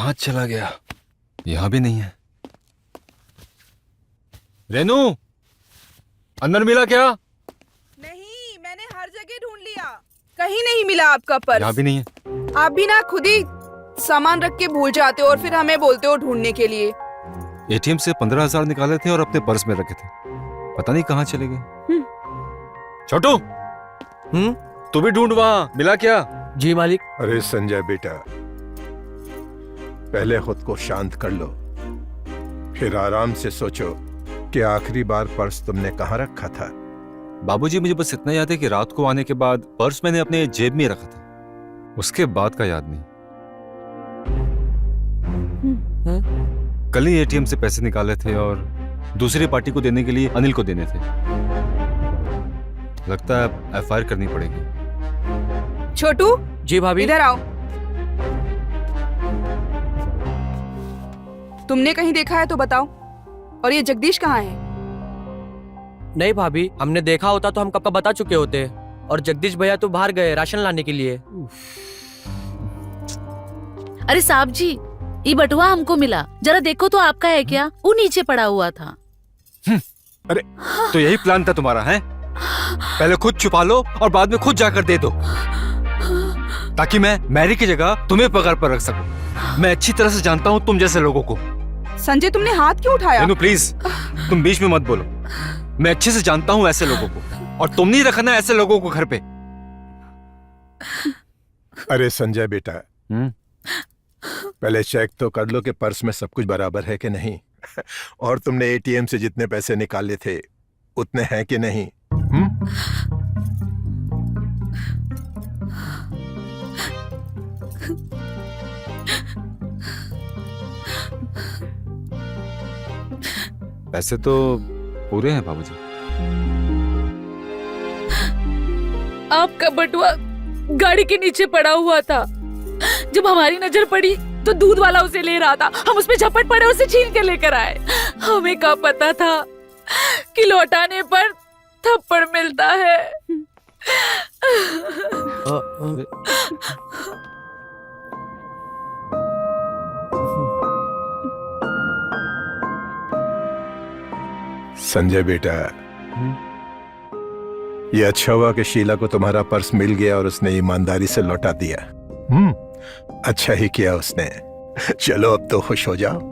कहाँ चला गया? यहाँ भी नहीं है। रेनू, अंदर मिला क्या? नहीं, मैंने हर जगह ढूंढ लिया, कहीं नहीं मिला आपका पर्स। यहाँ भी नहीं है। आप भी ना खुद ही सामान रख के भूल जाते हो और फिर हमें बोलते हो ढूंढने के लिए। एटीएम से 15,000 निकाले थे और अपने पर्स में रखे थे, पता नहीं कहाँ चले गए। छोटू, तू भी ढूंढ, वहाँ मिला क्या? जी मालिक। अरे संजय बेटा, पहले खुद को शांत कर लो, फिर आराम से सोचो कि आखिरी बार पर्स तुमने कहाँ रखा था। बाबूजी, मुझे बस इतना याद है कि रात को आने के बाद पर्स मैंने अपने जेब में रखा था, उसके बाद का याद नहीं। कल ही एटीएम से पैसे निकाले थे और दूसरी पार्टी को देने के लिए अनिल को देने थे। लगता है एफआईआर करनी पड़ेगी। छोटू, जी भाभी। इधर आओ। तुमने कहीं देखा है तो बताओ। और ये जगदीश कहाँ है? नहीं भाभी, हमने देखा होता तो हम कब का बता चुके होते। और जगदीश भैया तो बाहर गए राशन लाने के लिए। अरे साहब जी, ये बटुआ हमको मिला, जरा देखो तो आपका है क्या? वो नीचे पड़ा हुआ था। अरे तो यही प्लान था तुम्हारा, है? पहले खुद छुपा लो और बाद में खुद जाकर दे दो, ताकि मैं मैरी की जगह तुम्हें पगार पर रख सकूं। मैं अच्छी तरह से जानता हूँ तुम जैसे लोगों को। संजय, तुमने हाथ क्यों उठाया? रेनू प्लीज, तुम बीच में मत बोलो। मैं अच्छे से जानता हूँ ऐसे लोगों को, और तुम नहीं रखना ऐसे लोगों को घर पे। अरे संजय बेटा, पहले चेक तो कर लो कि पर्स में सब कुछ बराबर है कि नहीं, और तुमने एटीएम से जितने पैसे निकाले थे उतने हैं कि नहीं। पैसे तो पूरे हैं बाबूजी। आपका बटुआ गाड़ी के नीचे पड़ा हुआ था। जब हमारी नजर पड़ी तो दूध वाला उसे ले रहा था, हम उस पे झपट पड़े, उसे छीन के लेकर आए। हमें क्या पता था कि लौटाने पर थप्पड़ मिलता है। संजय बेटा, ये अच्छा हुआ कि शीला को तुम्हारा पर्स मिल गया और उसने ईमानदारी से लौटा दिया। अच्छा ही किया उसने। चलो अब तो खुश हो जाओ।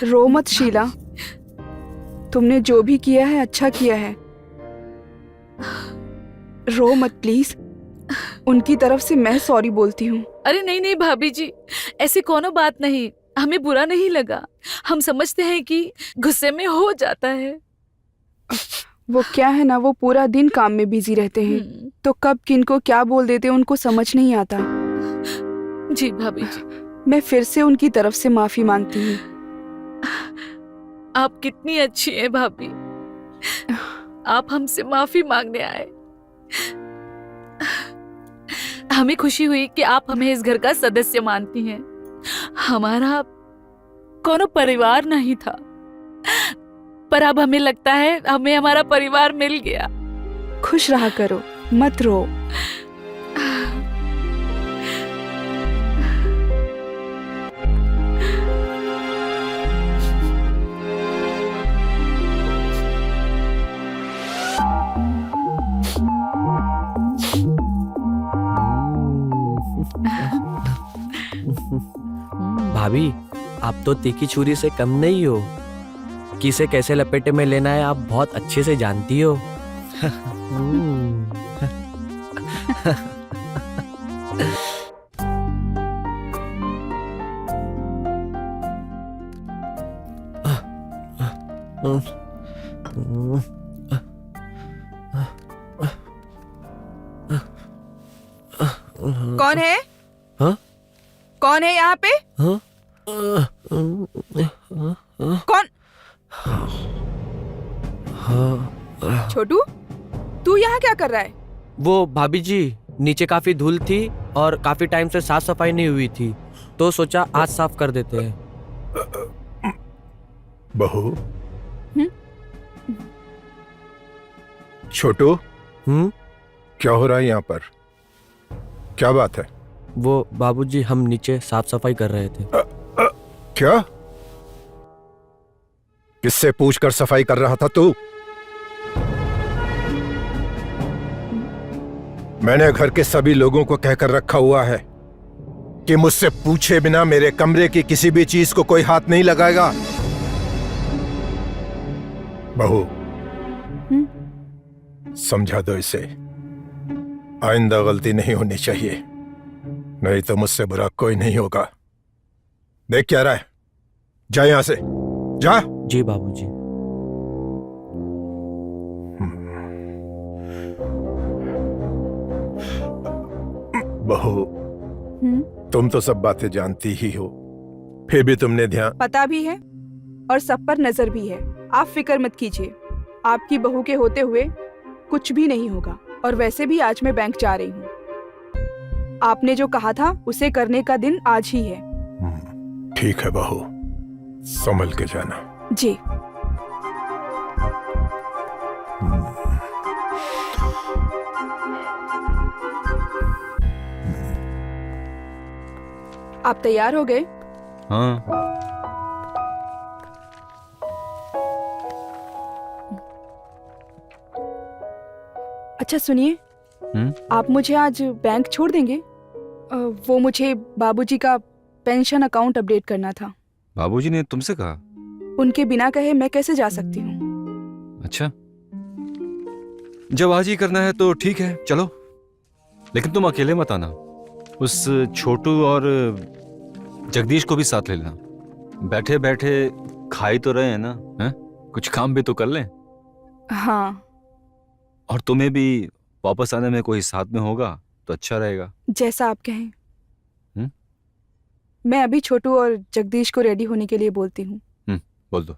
रो मत शीला, तुमने जो भी किया है अच्छा किया है। रो मत प्लीज, उनकी तरफ से मैं सॉरी बोलती हूँ। अरे नहीं नहीं भाभी जी, ऐसी कोनो बात नहीं, हमें बुरा नहीं लगा। हम समझते हैं कि गुस्से में हो जाता है। वो क्या है ना, वो पूरा दिन काम में बिजी रहते हैं, तो कब किनको क्या बोल देते हैं उनको समझ नहीं आता। जी भाभी जी। मैं फिर से उनकी तरफ से माफी मांगती हूँ। आप कितनी अच्छी हैं भाभी, आप हमसे माफी मांगने आए। हमें खुशी हुई कि आप हमें इस घर का सदस्य मानती हैं। हमारा कोनो परिवार नहीं था, पर अब हमें लगता है हमें हमारा परिवार मिल गया। खुश रहा करो, मत रो। भाभी, आप तो तीखी छुरी से कम नहीं हो। किसे कैसे लपेटे में लेना है आप बहुत अच्छे से जानती हो। कौन है? हाँ? कौन है यहाँ पे? हाँ? कौन? छोटू, तू यहाँ क्या कर रहा है? वो भाभी जी, नीचे काफी धूल थी और काफी टाइम से साफ सफाई नहीं हुई थी, तो सोचा आज साफ कर देते हैं। बहू, छोटू, क्या हो रहा है यहाँ पर? क्या बात है? वो बाबूजी, हम नीचे साफ सफाई कर रहे थे। क्या? किससे पूछकर सफाई कर रहा था तू? मैंने घर के सभी लोगों को कहकर रखा हुआ है कि मुझसे पूछे बिना मेरे कमरे की किसी भी चीज को कोई हाथ नहीं लगाएगा। बहू, समझा दो इसे, आइंदा गलती नहीं होनी चाहिए, नहीं तो मुझसे बुरा कोई नहीं होगा। देख क्या रहा है, जा यहां से, जा। जी बाबूजी। बहू, तुम तो सब बातें जानती ही हो, फिर भी तुमने ध्यान। पता भी है और सब पर नजर भी है। आप फिक्र मत कीजिए, आपकी बहू के होते हुए कुछ भी नहीं होगा। और वैसे भी आज मैं बैंक जा रही हूँ। आपने जो कहा था उसे करने का दिन आज ही है। ठीक है बहू, संभल के जाना। जी। आप तैयार हो गए? हाँ। अच्छा सुनिए, आप मुझे आज बैंक छोड़ देंगे? वो मुझे बाबूजी का पेंशन अकाउंट अपडेट करना था। बाबूजी ने तुमसे कहा? उनके बिना कहे मैं कैसे जा सकती हूँ? अच्छा, जब आज ही करना है तो ठीक है, चलो। लेकिन तुम अकेले मत आना, उस छोटू और जगदीश को भी साथ ले लेना। बैठे बैठे खा ही तो रहे हैं ना, हैं? कुछ काम भी तो कर लें। हाँ। और तुम्हें भी वापस आने में कोई साथ में होगा तो अच्छा रहेगा। जैसा आप कहें। मैं अभी छोटू और जगदीश को रेडी होने के लिए बोलती हूँ। बोल दो।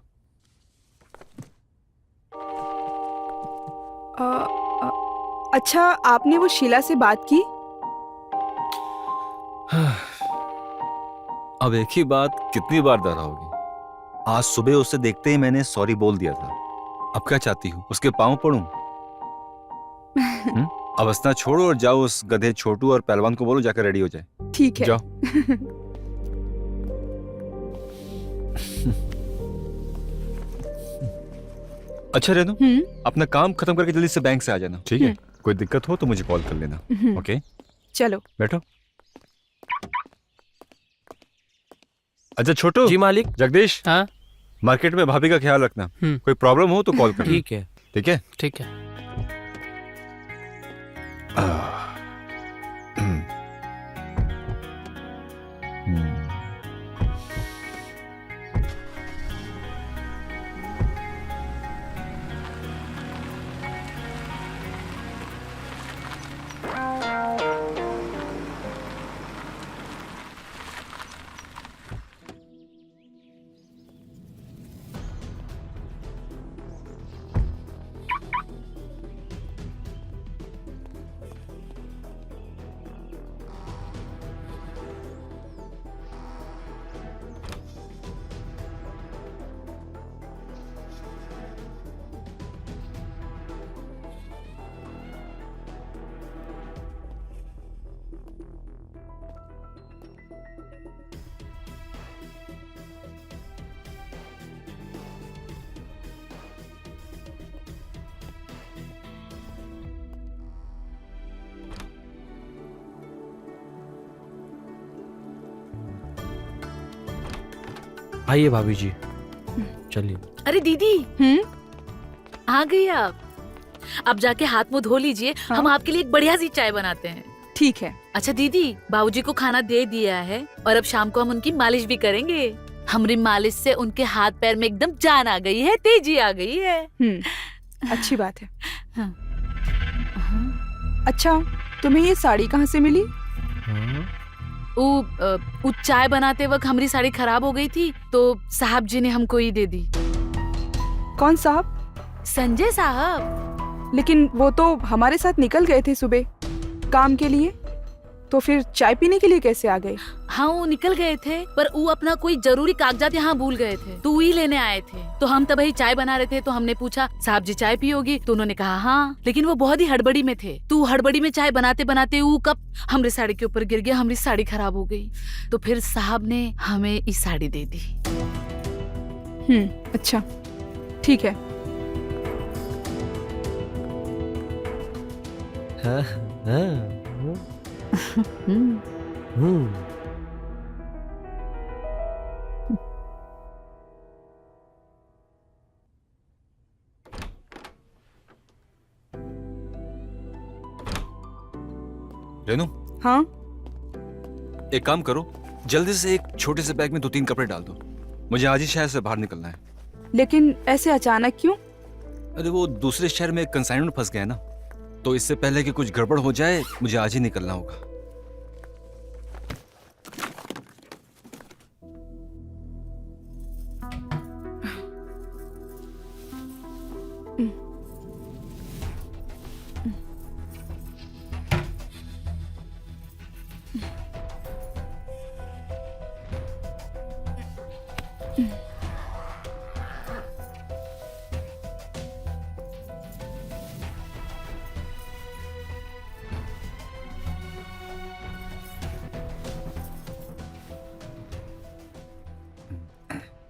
अच्छा, आपने वो शीला से बात की? अब एक ही बात कितनी बार दोहराओगी? आज सुबह उसे देखते ही मैंने सॉरी बोल दिया था। अब क्या चाहती हूँ, उसके पांव पड़ूं? अब हंसना छोड़ो और जाओ, उस गधे छोटू और पहलवान को बोलो जाकर रेडी हो जाए। ठीक है। जाओ। अच्छा रेनू, अपना काम खत्म करके जल्दी से बैंक से आ जाना, ठीक है? कोई दिक्कत हो तो मुझे कॉल कर लेना। ओके, चलो बैठो। अच्छा छोटू। जी मालिक। जगदीश। हाँ? मार्केट में भाभी का ख्याल रखना। कोई प्रॉब्लम हो तो कॉल करना। ठीक है। ठीक है। ठीक है। आइए भाभी जी, चलिए। अरे दीदी, आ गई आप। अब जाके हाथ मुंह धो लीजिए। हाँ? हम आपके लिए एक बढ़िया सी चाय बनाते हैं। ठीक है। अच्छा दीदी, बाबूजी को खाना दे दिया है और अब शाम को हम उनकी मालिश भी करेंगे। हमारी मालिश से उनके हाथ पैर में एकदम जान आ गई है, तेजी आ गई है। अच्छी बात है। हाँ। अच्छा, तुम्हें ये साड़ी कहाँ से मिली? वो चाय बनाते वक्त हमारी साड़ी खराब हो गई थी तो साहब जी ने हमको ही दे दी। कौन साहब? संजय साहब। लेकिन वो तो हमारे साथ निकल गए थे सुबह काम के लिए, तो फिर चाय पीने के लिए कैसे आ गए? हाँ वो निकल गए थे, पर वो अपना कोई जरूरी कागजात यहाँ भूल गए थे, तो वही लेने आए थे। तो हम तब ही चाय बना रहे थे, तो हमने पूछा साहब जी चाय पियोगी, तो उन्होंने कहा हाँ, लेकिन वो बहुत ही हड़बड़ी में थे। तो हड़बड़ी में चाय बनाते बनाते वो कप हमारी साड़ी के ऊपर गिर गया, हमारी साड़ी खराब हो गई। तो फिर साहब ने हमें इस साड़ी दे दी। अच्छा ठीक है। हाँ, हाँ, हम्म, हम्म। रेनू, हाँ एक काम करो, जल्दी से एक छोटे से बैग में 2-3 कपड़े डाल दो। मुझे आज ही शहर से बाहर निकलना है। लेकिन ऐसे अचानक क्यों? अरे वो दूसरे शहर में कंसाइनमेंट फंस गया है ना, तो इससे पहले कि कुछ गड़बड़ हो जाए मुझे आज ही निकलना होगा।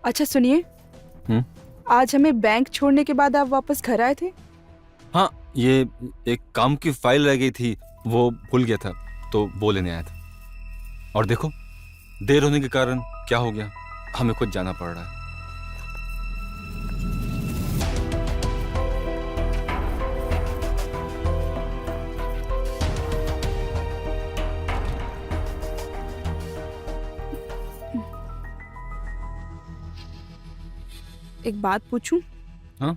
अच्छा सुनिए, आज हमें बैंक छोड़ने के बाद आप वापस घर आए थे? हाँ, ये एक काम की फाइल रह गई थी, वो भूल गया था, तो वो लेने आया था। और देखो, देर होने के कारण क्या हो गया, हमें खुद जाना पड़ रहा है। एक बात पूछूं? हाँ?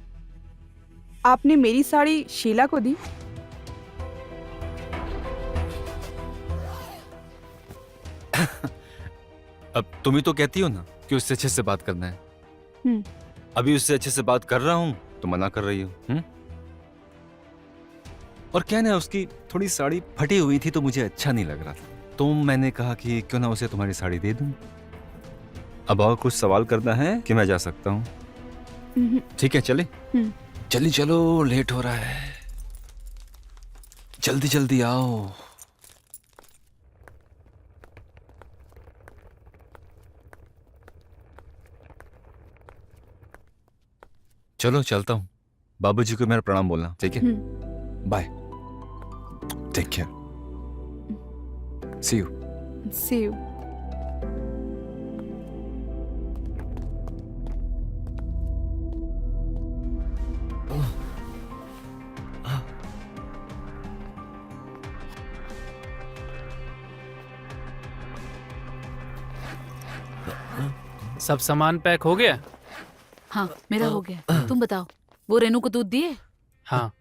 आपने मेरी साड़ी शीला को दी? अब तुम ही तो कहती हो ना कि उससे अच्छे से बात करना है। हम्म। अभी उससे अच्छे से बात कर रहा हूँ तो मना कर रही हो। और क्या ना, उसकी थोड़ी साड़ी फटी हुई थी तो मुझे अच्छा नहीं लग रहा था, तो मैंने कहा कि क्यों ना उसे तुम्हारी साड़ी दे दूं। अब और कुछ सवाल करना है कि मैं जा सकता हूँ? ठीक है, चले? चली चलो, लेट हो रहा है, जल्दी जल्दी आओ। चलो चलता हूँ, बाबूजी को मेरा प्रणाम बोलना, ठीक है? Bye, take care, see you. See you. सब सामान पैक हो गया? हाँ मेरा हो गया। तुम बताओ, वो रेनू को दूध दिए? हाँ,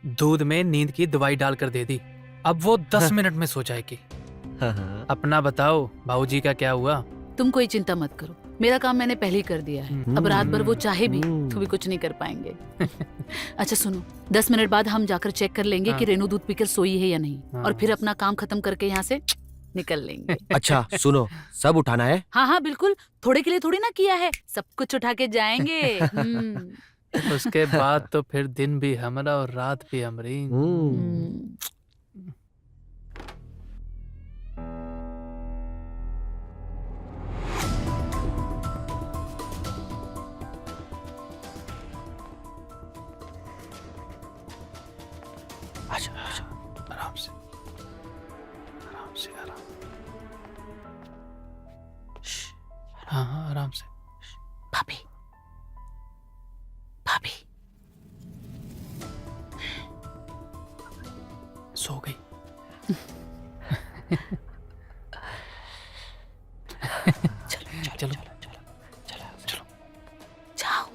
दूध में नींद की दवाई डालकर दे दी, अब वो 10 मिनट में सो जाएगी। हाँ, अपना बताओ, बाबूजी का क्या हुआ? तुम कोई चिंता मत करो, मेरा काम मैंने पहले ही कर दिया है। अब रात भर वो चाहे भी तो भी कुछ नहीं कर पाएंगे। अच्छा सुनो, 10 मिनट बाद हम जाकर चेक कर लेंगे कि रेनू दूध पीकर सोई है या नहीं, और फिर अपना काम खत्म करके यहाँ से निकल लेंगे। अच्छा सुनो, सब उठाना है? हाँ हाँ बिल्कुल, थोड़े के लिए थोड़ी ना किया है, सब कुछ उठा के जाएंगे। उसके बाद तो फिर दिन भी हमारा और रात भी हमारी। आजा, आजा, आराम से, आराम से, आराम। हाँ हाँ, आराम से। भाभी, भाभी सो गई। चलो चलो जाओ।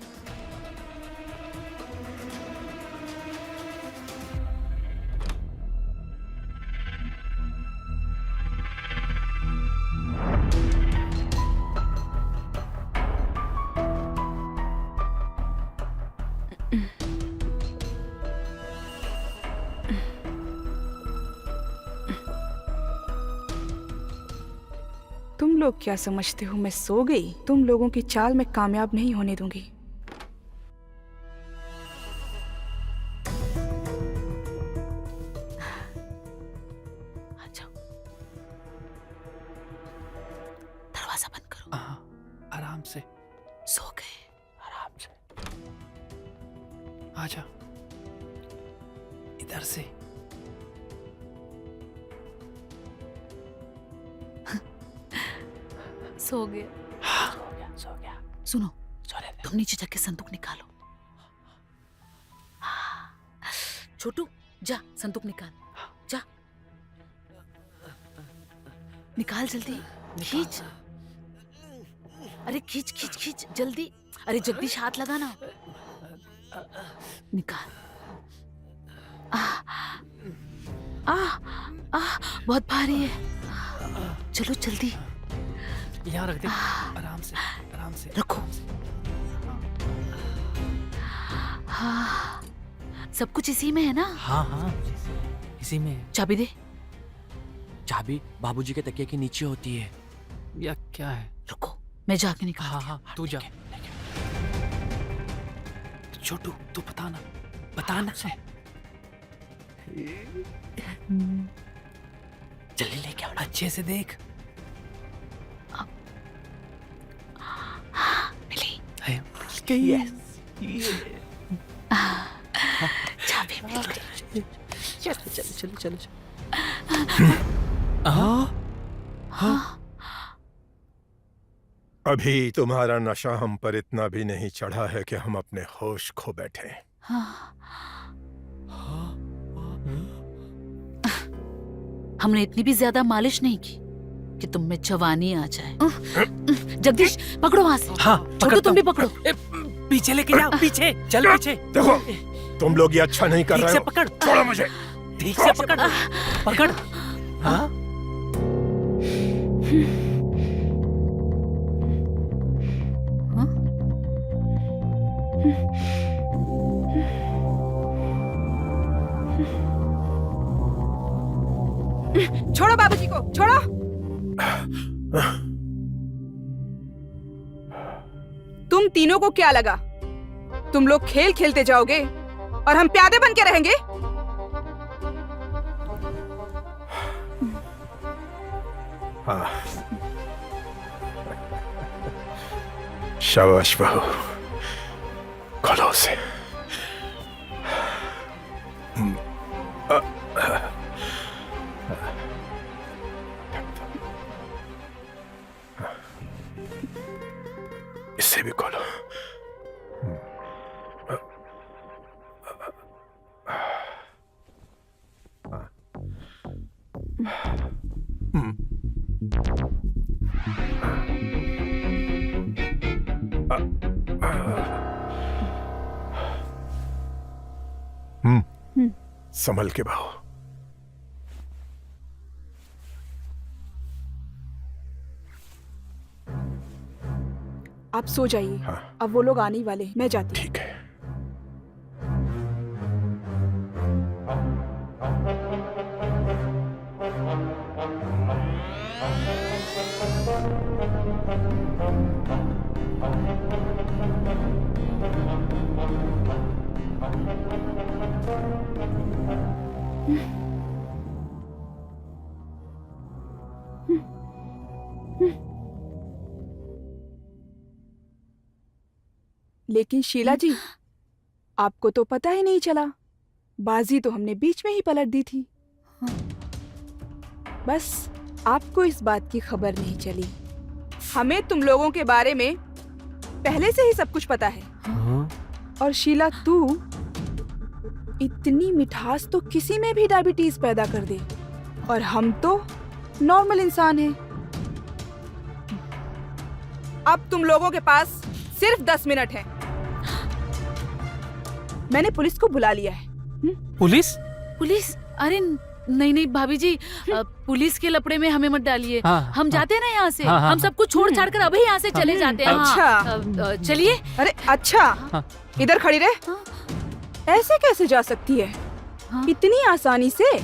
तुम लोग क्या समझते हो मैं सो गई? तुम लोगों की चाल मैं कामयाब नहीं होने दूंगी। आ जाओ, दरवाजा बंद करो। आराम से, सो गए। आराम से। आजा, इधर से। सो गए। सो गया। सुनो, सो ले। तुम नीचे जाके संदूक निकालो। छोटू, जा संदूक निकाल, जा निकाल जल्दी। खींच, अरे खींच खींच खींच जल्दी। अरे जगदीश हाथ लगा ना। निकाल। बहुत भारी है। चलो जल्दी यहाँ रख दे। आराम से, आराम से। रखो। हाँ, सब कुछ इसी में है ना? हाँ हाँ, इसी में है। चाबी दे। चाबी बाबूजी के तकिए के नीचे होती है। या क्या है? रुको, मैं जाके निकाल। हाँ हाँ, तू जा। छोटू, तू बताना, बताना। जल्दी लेके आओ। अच्छे से देख। मिली। चाबी मिल गई। चलो चलो चलो चलो। अभी तुम्हारा नशा हम पर इतना भी नहीं चढ़ा है कि हम अपने होश खो बैठे। हमने इतनी भी ज्यादा मालिश नहीं की कि तुम में जवानी आ जाए। जगदीश, पकड़ो वहां से। हाँ, छोटू तुम भी पकड़ो। पीछे लेके जाओ, पीछे चल, पीछे। देखो, तुम लोग ये अच्छा नहीं कर ठीक रहे से हो। पकड़। छोड़ो मुझे। ठीक से पकड़, पकड़। हाँ, छोड़ो बाबूजी को, छोड़ो। तुम तीनों को क्या लगा? तुम लोग खेल खेलते जाओगे और हम प्यादे बन के रहेंगे? हाँ, शाबाश बहू, खोलो उसे। इससे भी खोलो। संभल के बहू। आप सो जाइए। हाँ। अब वो लोग आने ही वाले हैं, मैं जाती हूँ। ठीक है। लेकिन शीला जी, आपको तो पता ही नहीं चला। बाजी तो हमने बीच में ही पलट दी थी। बस आपको इस बात की खबर नहीं चली। हमें तुम लोगों के बारे में पहले से ही सब कुछ पता है। और शीला, तू इतनी मिठास तो किसी में भी डायबिटीज पैदा कर दे, और हम तो नॉर्मल इंसान हैं। अब तुम लोगों के पास सिर्फ 10 मिनट है। मैंने पुलिस को बुला लिया है। पुलिस? पुलिस? अरे नहीं नहीं भाभी जी, पुलिस के लपड़े में हमें मत डालिए। हाँ, हम जाते हैं ना यहाँ से। हाँ, हाँ, हम सब कुछ छोड़ छाड़ कर अभी यहाँ से चले जाते हैं। अच्छा। चलिए। अरे अच्छा, इधर खड़ी रहे। ऐसे कैसे जा सकती है? हाँ। इतनी आसानी से?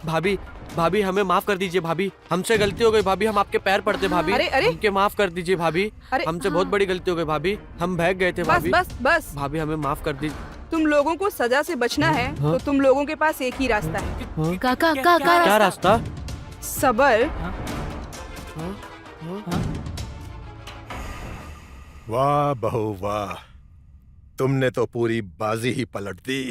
भाभी, भाभी हमें माफ कर दीजिए भाभी, हमसे गलती हो गई भाभी, हम आपके पैर पड़ते भाभी। अरे, अरे। हमके माफ कर दीजिए भाभी, अरे, हमसे बहुत बड़ी गलती हो गई भाभी, हम भाग गए थे बस भाभी। बस बस। भाभी हमें माफ कर दीजिए। तुम लोगों को सजा से बचना है तो तुम लोगों के पास एक ही रास्ता है, क्या रास्ता? सबर। वाह बहू वाह, तुमने तो पूरी बाजी ही पलट दी।